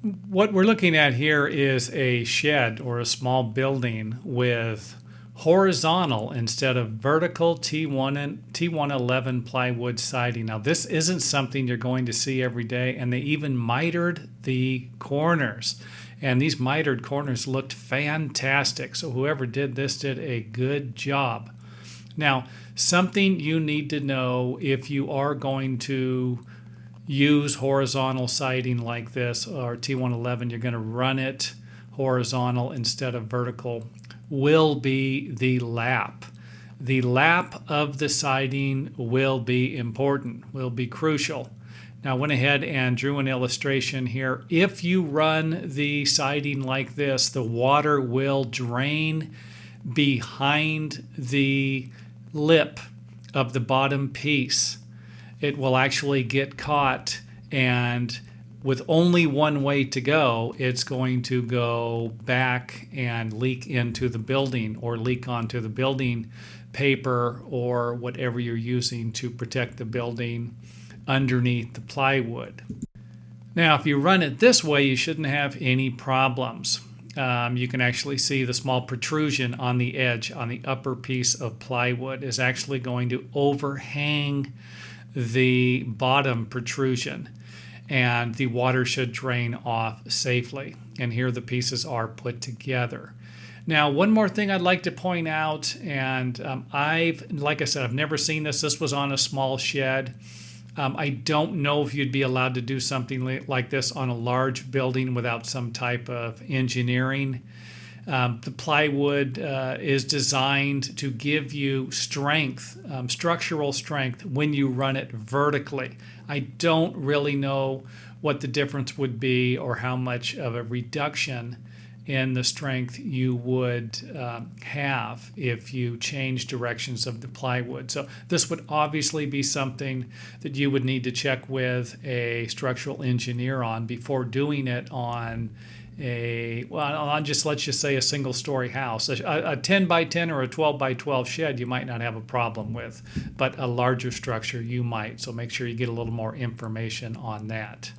What we're looking at here is a shed or a small building with horizontal instead of vertical T1 and T111 plywood siding. Now this isn't something you're going to see every day, and they even mitered the corners. And these mitered corners looked fantastic. So whoever did this did a good job. Now, something you need to know if you are going to use horizontal siding like this or T111, you're going to run it horizontal instead of vertical, will be the lap. The lap of the siding will be important, will be crucial. Now I went ahead and drew an illustration here. If you run the siding like this, the water will drain behind the lip of the bottom piece. It will actually get caught, and with only one way to go, it's going to go back and leak into the building or leak onto the building paper or whatever you're using to protect the building underneath the plywood. Now, if you run it this way, you shouldn't have any problems. You can actually see the small protrusion on the edge on the upper piece of plywood is actually going to overhang the bottom protrusion, and the water should drain off safely. And here the pieces are put together. Now, one more thing I'd like to point out, and like I said, I've never seen this. This was on a small shed. I don't know if you'd be allowed to do something like this on a large building without some type of engineering. The plywood is designed to give you strength, structural strength, when you run it vertically. I don't really know what the difference would be or how much of a reduction in the strength you would have if you change directions of the plywood. So this would obviously be something that you would need to check with a structural engineer on before doing it on let's just say a single story house. A 10 by 10 or a 12 by 12 shed you might not have a problem with, but a larger structure you might. So make sure you get a little more information on that.